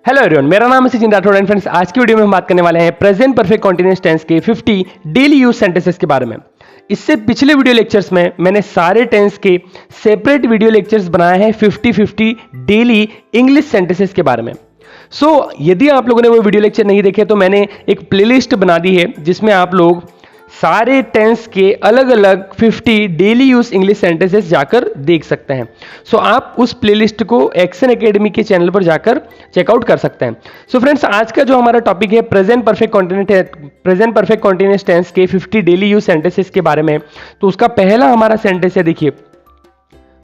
Hello everyone, मेरा नाम है सचिन राठौड़ एंड फ्रेंड्स, आज की वीडियो में हम बात करने वाले हैं प्रेजेंट परफेक्ट कंटीन्यूअस टेंस के 50 डेली यूज सेंटेंसेस के बारे में। इससे पिछले वीडियो लेक्चर्स में मैंने सारे टेंस के सेपरेट वीडियो लेक्चर्स बनाए हैं 50 डेली इंग्लिश सेंटेंसेस के बारे में। यदि आप लोगों ने वो वीडियो लेक्चर नहीं देखे तो मैंने एक प्लेलिस्ट बना दी है जिसमें आप लोग सारे टेंस के अलग अलग 50 डेली यूज इंग्लिश सेंटेंसेस जाकर देख सकते हैं। आप उस प्लेलिस्ट को एक्शन एकेडमी के चैनल पर जाकर चेकआउट कर सकते हैं। फ्रेंड्स, आज का जो हमारा टॉपिक है प्रेजेंट परफेक्ट कॉन्टिन्यूअस टेंस के 50 डेली यूज सेंटेंसेस के बारे में। तो उसका पहला हमारा सेंटेंस है, देखिए,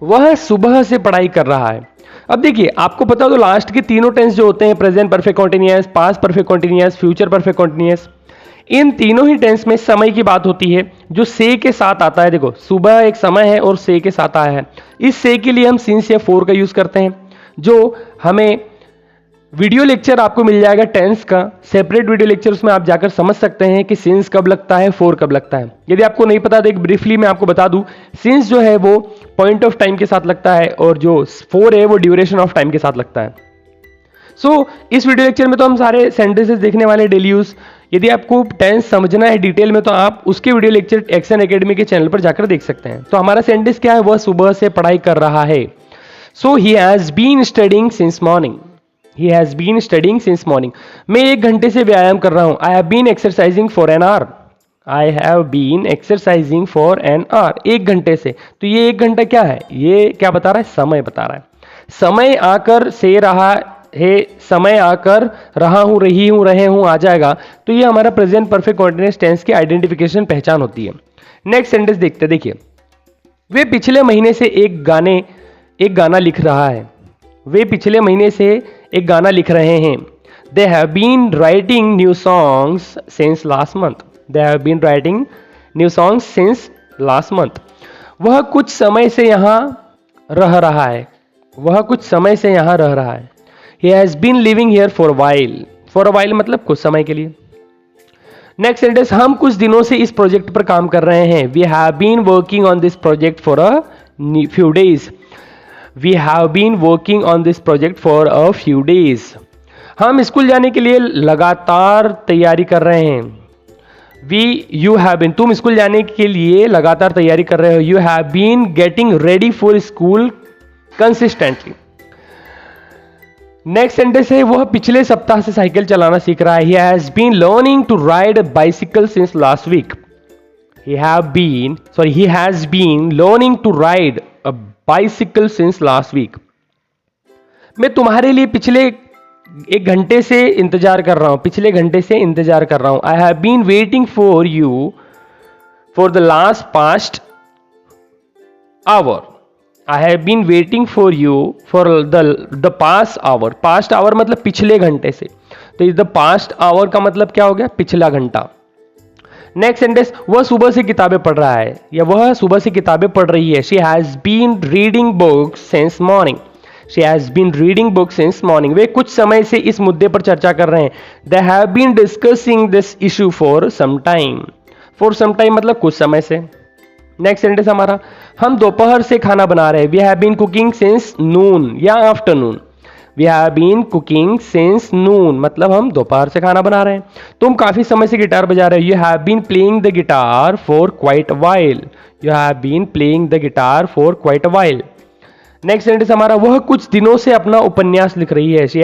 वह सुबह से पढ़ाई कर रहा है। अब देखिए, आपको पता हो तो लास्ट के तीनों टेंस जो होते हैं, present perfect continuous, past perfect continuous, future perfect continuous, इन तीनों ही टेंस में समय की बात होती है जो से के साथ आता है। देखो, सुबह एक समय है और से के साथ आया है। इस से के लिए हम सिंस या फोर का यूज करते हैं, जो हमें वीडियो लेक्चर आपको मिल जाएगा टेंस का सेपरेट वीडियो लेक्चर, उसमें आप जाकर समझ सकते हैं कि सिंस कब लगता है, फोर कब लगता है। यदि आपको नहीं पता तो एक ब्रीफली मैं आपको बता दूं, सिंस जो है वो पॉइंट ऑफ टाइम के साथ लगता है और जो फोर है वो ड्यूरेशन ऑफ टाइम के साथ लगता है। इस वीडियो लेक्चर में तो हम सारे सेंटेंसेस देखने वाले डेली यूज। यदि आपको टेंस समझना है डिटेल में तो आप उसके वीडियो लेक्चर एक्शन एकेडमी के चैनल पर जाकर देख सकते हैं। तो हमारा सेंटेंस क्या है, वह सुबह से पढ़ाई कर रहा है। He has been studying since morning. He has been studying since morning. मैं 1 घंटे से व्यायाम कर रहा हूं। I have been exercising for an hour. I have been exercising for an hour. 1 घंटे से, तो ये 1 घंटा क्या है, ये क्या बता रहा है, समय बता रहा है। समय आकर से रहा है, समय आकर रहा हूं, रही हूं, रहे हूं आ जाएगा, तो ये हमारा प्रेजेंट परफेक्ट कॉन्टिन्यूअस टेंस की आइडेंटिफिकेशन पहचान होती है। नेक्स्ट सेंटेंस देखते हैं, देखिए, वे पिछले महीने से एक गाना लिख रहा है। वे पिछले महीने से एक गाना लिख रहे हैं। They have been writing new songs since last month. They have been writing new songs since last month. वह कुछ समय से यहां रह रहा है। वह कुछ समय से यहां रह रहा है। He has been living here for a while. For a while मतलब कुछ समय के लिए। नेक्स्ट सेंटेंस, हम कुछ दिनों से इस प्रोजेक्ट पर काम कर रहे हैं। We have been working on this project for a few days. We have been working on this project for a few days. हम स्कूल जाने के लिए लगातार तैयारी कर रहे हैं। You have been, तुम स्कूल जाने के लिए लगातार तैयारी कर रहे हो। You have been getting ready for school consistently. Next sentence है, वह पिछले सप्ताह से साइकिल चलाना सीख रहा है। He has been learning to ride a bicycle since last week. He has been learning to ride a bicycle since last week. मैं तुम्हारे लिए पिछले 1 घंटे से इंतजार कर रहा हूं। पिछले घंटे से इंतजार कर रहा हूं। I have been waiting for you for the past hour. I have been waiting for you for the past hour. Past hour मतलब पिछले घंटे से, तो इस the past hour का मतलब क्या हो गया, पिछला घंटा। नेक्स्ट सेंटेंस, वह सुबह से किताबें पढ़ रहा है या वह सुबह से किताबें पढ़ रही है। She has been reading books since morning. She has been reading books since morning. वे कुछ समय से इस मुद्दे पर चर्चा कर रहे हैं। They have been discussing this issue for some time. For some time मतलब कुछ समय से। नेक्स्ट सेंटेंस हमारा, हम दोपहर से खाना बना रहे हैं। We have been cooking since noon या afternoon. We have been cooking since noon मतलब हम दोपहर से खाना बना रहे हैं। तुम काफी समय से गिटार बजा रहे हो। You have been playing the guitar for quite a while. You have been playing the guitar for quite a while. Next sentence हमारा, वह कुछ दिनों से अपना उपन्यास लिख रही है। She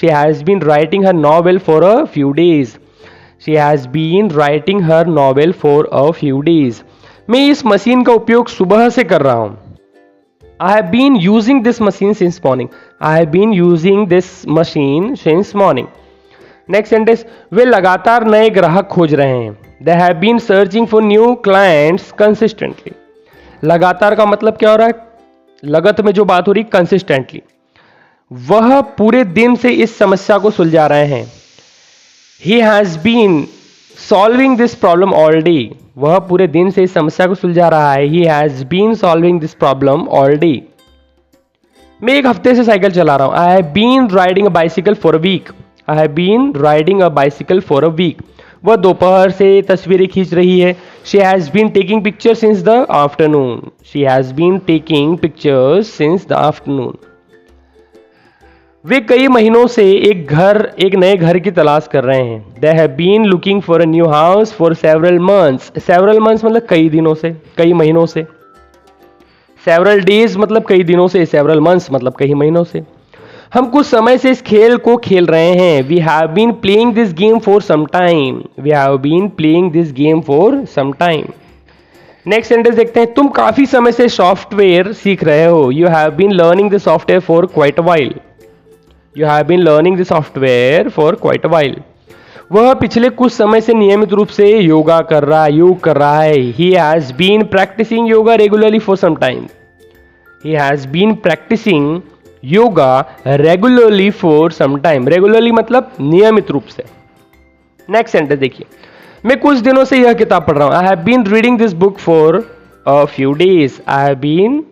has been writing her novel for a few days. She has been writing her novel for a few days. मैं इस मशीन का उपयोग सुबह से कर रहा हूं। I have been using this machine since morning. I have been using this machine since morning. Next sentence, वे लगातार नए ग्राहक खोज रहे हैं। They have been searching for new clients consistently. लगातार का मतलब क्या हो रहा है, लगत में जो बात हो रही, consistently. वह पूरे दिन से इस समस्या को सुलझा रहे हैं। He has been solving this problem all day. वह पूरे दिन से इस समस्या को सुलझा रहा है। He has been solving this problem all day. मैं 1 हफ्ते से साइकिल चला रहा हूं। I have been riding a bicycle for a week. I have been riding a bicycle for a week. वह दोपहर से तस्वीरें खींच रही है। She has been taking pictures since the afternoon. She has been taking pictures since the afternoon. वे कई महीनों से एक नए घर की तलाश कर रहे हैं। They have been looking for a new house for several months. Several months मतलब कई दिनों से, कई महीनों से। सेवरल डेज मतलब कई दिनों से, सेवरल मंथ्स मतलब कई महीनों से। हम कुछ समय से इस खेल को खेल रहे हैं। We have been playing this game for some time. We have been playing this game for some time. Next sentence देखते हैं। तुम काफी समय से सॉफ्टवेयर सीख रहे हो। You have been learning the software for quite a while. You have been learning the software for quite a while. वह पिछले कुछ समय से नियमित रूप से योग कर रहा है। He has been practising yoga regularly for some time. He has been practising yoga regularly for some time. Regularly मतलब नियमित रूप से। नेक्स्ट सेंटेंस देखिए। मैं कुछ दिनों से यह किताब पढ़ रहा हूं। I have been reading this book for a few days. I have been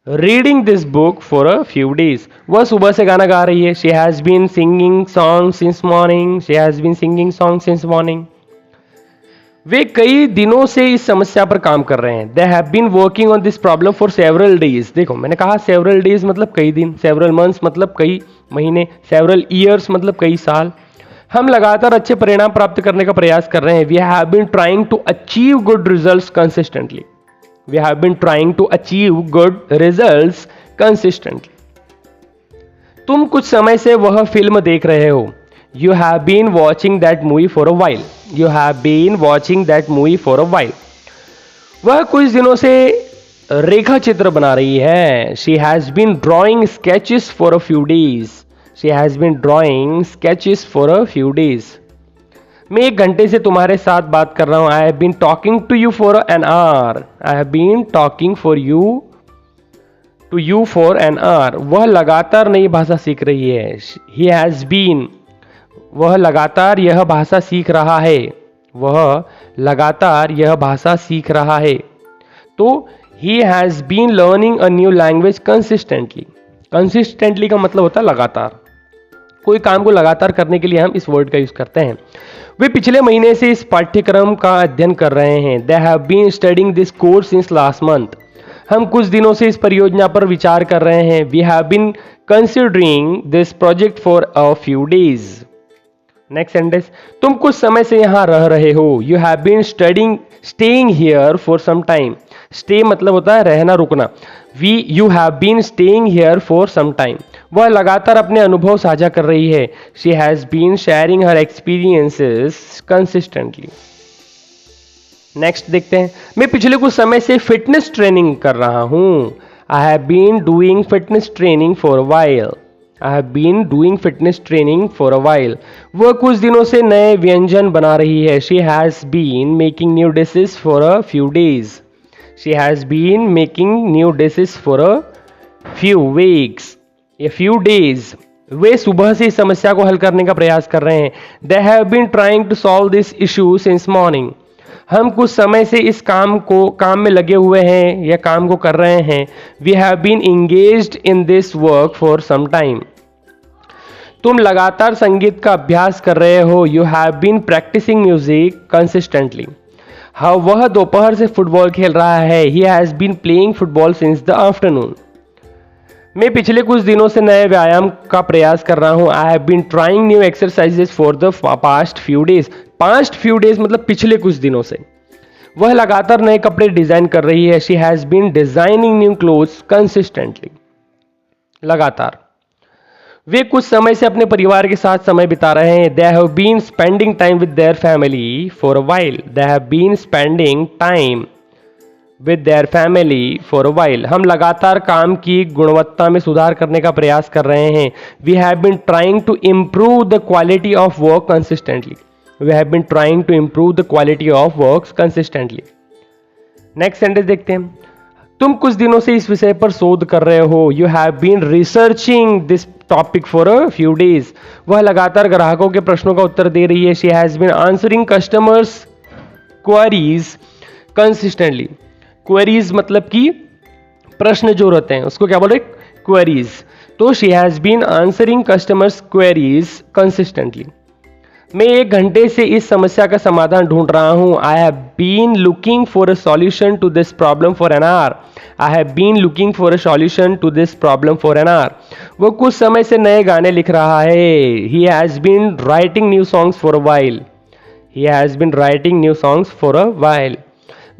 reading this book for a few days. वह सुबह से गाना गा रही है। She has been singing song since morning. She has been singing song since morning. वे कई दिनों से इस समस्या पर काम कर रहे हैं। They have been working on this problem for several days. देखो मैंने कहा सेवरल डेज मतलब कई दिन, सेवरल मंथ्स मतलब कई महीने, सेवरल ईयर्स मतलब कई साल। हम लगातार अच्छे परिणाम प्राप्त करने का प्रयास कर रहे हैं। We have been trying to achieve good results consistently. We have been trying to achieve good results consistently. तुम कुछ समय से वह फिल्म देख रहे हो। You have been watching that movie for a while. You have been watching that movie for a while. वह कुछ दिनों से रेखा चित्र बना रही है। She has been drawing sketches for a few days. She has been drawing sketches for a few days. मैं 1 घंटे से तुम्हारे साथ बात कर रहा हूँ। I have been talking to you for an hour. I have been talking to you for an hour. वह लगातार नई भाषा सीख रही है। He has been, वह लगातार यह भाषा सीख रहा है। वह लगातार यह भाषा सीख रहा है। तो he has been learning a new language consistently. consistently का मतलब होता है लगातार। कोई काम को लगातार करने के लिए हम इस वर्ड का यूज करते हैं। वे पिछले महीने से इस पाठ्यक्रम का अध्ययन कर रहे हैं। They have been studying this course since last month. हम कुछ दिनों से इस परियोजना पर विचार कर रहे हैं। We have been considering this project for a few days. Next sentence. तुम कुछ समय से यहां रह रहे हो। You have been staying here for some time. Stay मतलब होता है रहना, रुकना। You have been staying here for some time. वह लगातार अपने अनुभव साझा कर रही है। She has been sharing her experiences consistently. Next देखते हैं। मैं पिछले कुछ समय से फिटनेस ट्रेनिंग कर रहा हूं। I have been doing fitness training for a while. I have been doing fitness training for a while. वह कुछ दिनों से नए व्यंजन बना रही है। She has been making new dishes for a few days. She has been making new dishes for a few weeks. A few days. वे सुबह से इस समस्या को हल करने का प्रयास कर रहे हैं। They have been trying to solve this issue since morning. हम कुछ समय से इस काम में लगे हुए हैं या काम को कर रहे हैं। We have been engaged in this work for some time. तुम लगातार संगीत का अभ्यास कर रहे हो। You have been practising music consistently. हाँ, वह दोपहर से फुटबॉल खेल रहा है। He has been playing football since the afternoon. मैं पिछले कुछ दिनों से नए व्यायाम का प्रयास कर रहा हूँ। I have been trying new exercises for the past few days. Past few days मतलब पिछले कुछ दिनों से। वह लगातार नए कपड़े डिजाइन कर रही है। She has been designing new clothes consistently. लगातार। वे कुछ समय से अपने परिवार के साथ समय बिता रहे हैं। They have been spending time with their family for a while. They have been spending time with their family for a while. हम लगातार काम की गुणवत्ता में सुधार करने का प्रयास कर रहे हैं। We have been trying to improve the quality of work consistently. We have been trying to improve the quality of work consistently. Next sentence देखते हैं। तुम कुछ दिनों से इस विषय पर शोध कर रहे हो। You have been researching this topic for a few days. वह लगातार ग्राहकों के प्रश्नों का उत्तर दे रही है। She has been answering customers queries consistently. Queries मतलब कि प्रश्न जो रहते हैं उसको क्या बोल रहे, क्वेरीज। तो she has been answering customers queries consistently. मैं 1 घंटे से इस समस्या का समाधान ढूंढ रहा हूं। I have been looking for a solution to this problem for an hour. I have been looking for a solution to this problem for an hour. वो कुछ समय से नए गाने लिख रहा है। He has been writing new songs for a while. He has been writing new songs for a while.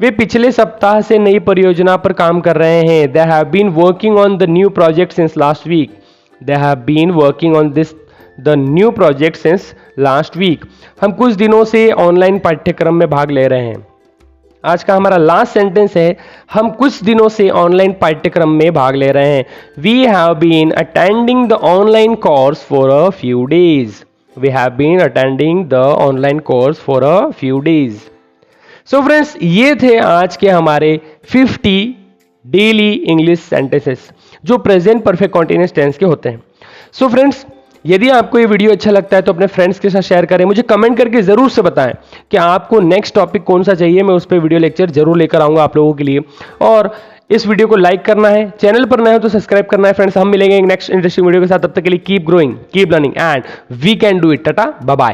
वे पिछले सप्ताह से नई परियोजना पर काम कर रहे हैं। They have been working on the new project since last week. They have been working on this the new project since last week. हम कुछ दिनों से ऑनलाइन पाठ्यक्रम में भाग ले रहे हैं। आज का हमारा लास्ट सेंटेंस है, हम कुछ दिनों से ऑनलाइन पाठ्यक्रम में भाग ले रहे हैं। We have been attending the online course for a few days. We have been attending the online course for a few days. So friends, ये थे आज के हमारे 50 डेली इंग्लिश सेंटेंसेस जो प्रेजेंट परफेक्ट कॉन्टिन्यूअस टेंस के होते हैं। So friends, यदि आपको ये वीडियो अच्छा लगता है तो अपने फ्रेंड्स के साथ शेयर करें। मुझे कमेंट करके जरूर से बताएं कि आपको नेक्स्ट टॉपिक कौन सा चाहिए। मैं उस पर वीडियो लेक्चर जरूर लेकर आऊंगा आप लोगों के लिए। और इस वीडियो को लाइक करना है, चैनल पर नए हो तो सब्सक्राइब करना है। फ्रेंड्स, हम मिलेंगे एक नेक्स्ट इंटरेस्टिंग वीडियो के साथ। तब तक के लिए keep growing, keep learning and we can do it. Tata, bye bye.